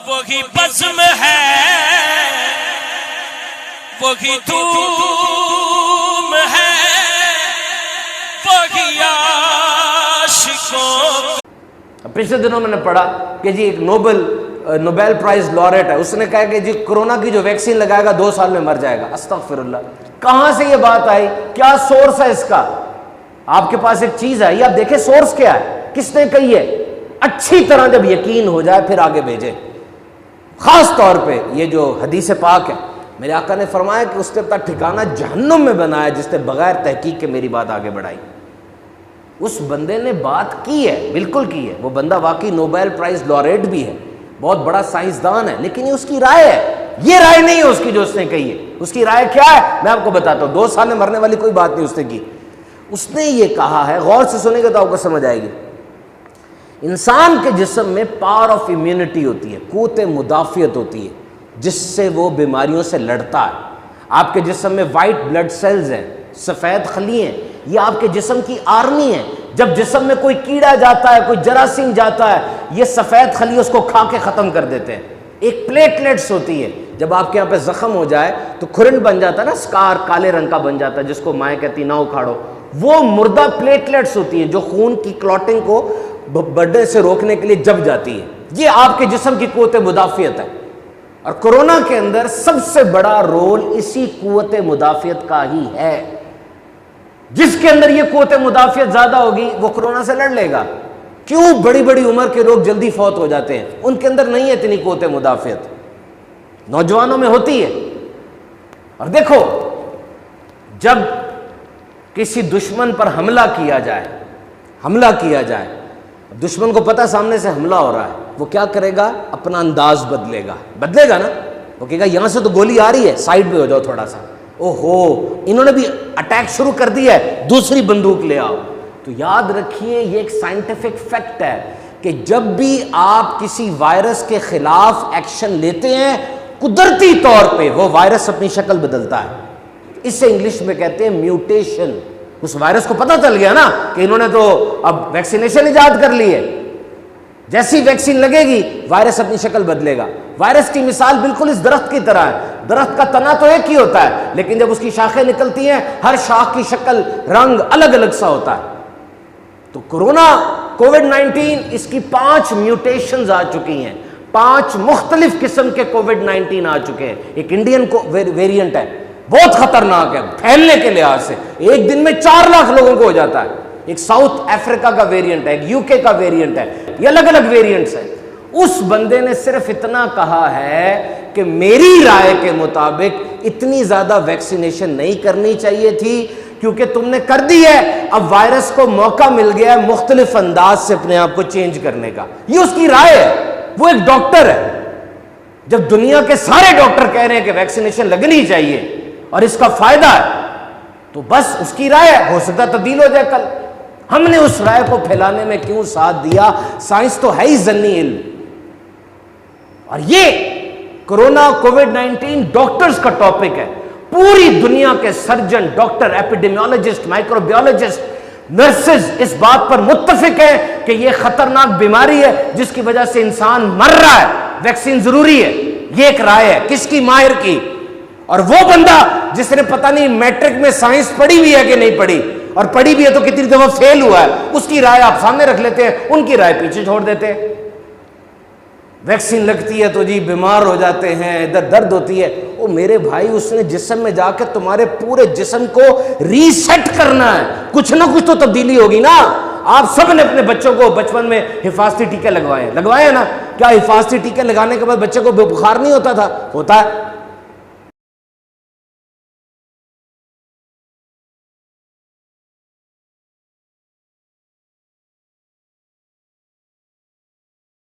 وہی بزم ہے وہی دھوم ہے وہی عاشقوں. پچھلے دنوں میں نے پڑھا کہ جی ایک نوبیل پرائز لوریٹ ہے، اس نے کہا کہ جی کرونا کی جو ویکسین لگائے گا 2 سال میں مر جائے گا. استغفر اللہ. کہاں سے یہ بات آئی؟ کیا سورس ہے اس کا؟ آپ کے پاس ایک چیز آئی، آپ دیکھیں سورس کیا ہے، کس نے کہی ہے. اچھی طرح جب یقین ہو جائے پھر آگے بھیجیں. خاص طور پہ یہ جو حدیث پاک ہے، میرے آقا نے فرمایا کہ اس نے اپنا ٹھکانہ جہنم میں بنایا جس نے بغیر تحقیق کے میری بات آگے بڑھائی. اس بندے نے بات کی ہے، بالکل کی ہے. وہ بندہ واقعی نوبیل پرائز لوریٹ بھی ہے، بہت بڑا سائنسدان ہے، لیکن یہ اس کی رائے ہے، یہ رائے نہیں ہے اس کی جو اس نے کہی ہے. اس کی رائے کیا ہے میں آپ کو بتاتا ہوں. 2 سال میں مرنے والی کوئی بات نہیں اس نے کی. اس نے یہ کہا ہے، غور سے سنیں گے تو آپ کو سمجھ آئے گی. انسان کے جسم میں پاور آف امیونٹی ہوتی ہے، قوت مدافعت ہوتی ہے جس سے وہ بیماریوں سے لڑتا ہے. آپ کے جسم میں وائٹ بلڈ سیلز ہیں، سفید خلی ہیں، یہ آپ کے جسم کی آرمی ہے. جب جسم میں کوئی کیڑا جاتا ہے، کوئی جراثیم جاتا ہے، یہ سفید خلی اس کو کھا کے ختم کر دیتے ہیں. ایک پلیٹلیٹس ہوتی ہے، جب آپ کے یہاں پہ زخم ہو جائے تو کھرن بن جاتا ہے نا، سکار کالے رنگ کا بن جاتا ہے جس کو مائیں کہتی نہ اکھاڑو. وہ مردہ پلیٹلیٹس ہوتی ہیں جو خون کی کلوٹنگ کو بڑھنے سے روکنے کے لیے جب جاتی ہے. یہ آپ کے جسم کی قوت مدافعت ہے. اور کورونا کے اندر سب سے بڑا رول اسی قوت مدافعت کا ہی ہے. جس کے اندر یہ قوت مدافعت زیادہ ہوگی وہ کورونا سے لڑ لے گا. کیوں بڑی بڑی عمر کے لوگ جلدی فوت ہو جاتے ہیں؟ ان کے اندر نہیں ہے اتنی قوت مدافعت، نوجوانوں میں ہوتی ہے. اور دیکھو جب کسی دشمن پر حملہ کیا جائے، دشمن کو پتا سامنے سے حملہ ہو رہا ہے، وہ کیا کرے گا؟ اپنا انداز بدلے گا نا. وہ کہے گا یہاں سے تو گولی آ رہی ہے، سائڈ پہ ہو جاؤ تھوڑا سا. اوہو انہوں نے بھی اٹیک شروع کر دیا ہے، دوسری بندوق لے آؤ. تو یاد رکھیے یہ ایک سائنٹیفک فیکٹ ہے کہ جب بھی آپ کسی وائرس کے خلاف ایکشن لیتے ہیں قدرتی طور پہ وہ وائرس اپنی شکل بدلتا ہے. اس سے انگلش میں کہتے ہیں میوٹیشن. اس وائرس کو پتہ چل گیا نا کہ انہوں نے تو اب ویکسینیشن ایجاد کر لی ہے، جیسی ویکسین لگے گی وائرس اپنی شکل بدلے گا. وائرس کی مثال بالکل اس درخت کی طرح ہے. درخت کا تنا تو ایک ہی ہوتا ہے، لیکن جب اس کی شاخیں نکلتی ہیں ہر شاخ کی شکل رنگ الگ الگ سا ہوتا ہے. تو کورونا کووڈ-19 اس کی 5 میوٹیشنز آ چکی ہیں، 5 مختلف قسم کے کووڈ-19 آ چکے ہیں. ایک انڈین ویریئنٹ ہے، بہت خطرناک ہے پھیلنے کے لحاظ سے، ایک دن میں 4 لاکھ لوگوں کو ہو جاتا ہے. ایک ساؤتھ افریقہ کا ویریئنٹ ہے، ایک UK کا ویریئنٹ ہے، یہ الگ الگ ویریئنٹس ہیں. اس بندے نے صرف اتنا کہا ہے کہ میری رائے کے مطابق اتنی زیادہ ویکسینیشن نہیں کرنی چاہیے تھی کیونکہ تم نے کر دی ہے، اب وائرس کو موقع مل گیا ہے مختلف انداز سے اپنے آپ کو چینج کرنے کا. یہ اس کی رائے ہے. وہ ایک ڈاکٹر ہے. جب دنیا کے سارے ڈاکٹر کہہ رہے ہیں کہ ویکسینیشن لگنی چاہیے اور اس کا فائدہ ہے تو بس اس کی رائے ہے، ہو سکتا تبدیل ہو جائے کل. ہم نے اس رائے کو پھیلانے میں کیوں ساتھ دیا؟ سائنس تو ہے ہی ضمنی علم. اور یہ کورونا کووڈ-19 ڈاکٹرز کا ٹاپک ہے. پوری دنیا کے سرجن، ڈاکٹر، ایپیڈیمیولوجسٹ، مائکروبیولوجسٹ، نرسز اس بات پر متفق ہیں کہ یہ خطرناک بیماری ہے جس کی وجہ سے انسان مر رہا ہے، ویکسین ضروری ہے. یہ ایک رائے ہے کس کی؟ ماہر کی. اور وہ بندہ جس نے پتہ نہیں میٹرک میں سائنس پڑھی ہوئی ہے کہ نہیں پڑھی، اور پڑھی بھی ہے تو کتنی دفعہ فیل ہوا ہے، اس کی رائے آپ سامنے رکھ لیتے ہیں، ان کی رائے پیچھے چھوڑ دیتے ہیں. ویکسین لگتی ہے تو جی بیمار ہو جاتے ہیں، ادھر درد ہوتی ہے. او میرے بھائی اس نے جسم میں جا کے تمہارے پورے جسم کو ریسیٹ کرنا ہے، کچھ نہ کچھ تو تبدیلی ہوگی نا. آپ سب نے اپنے بچوں کو بچپن میں حفاظتی ٹیکے لگوائے ہیں نا؟ کیا حفاظتی ٹیکے لگانے کے بعد بچے کو بخار نہیں ہوتا تھا؟ ہوتا ہے.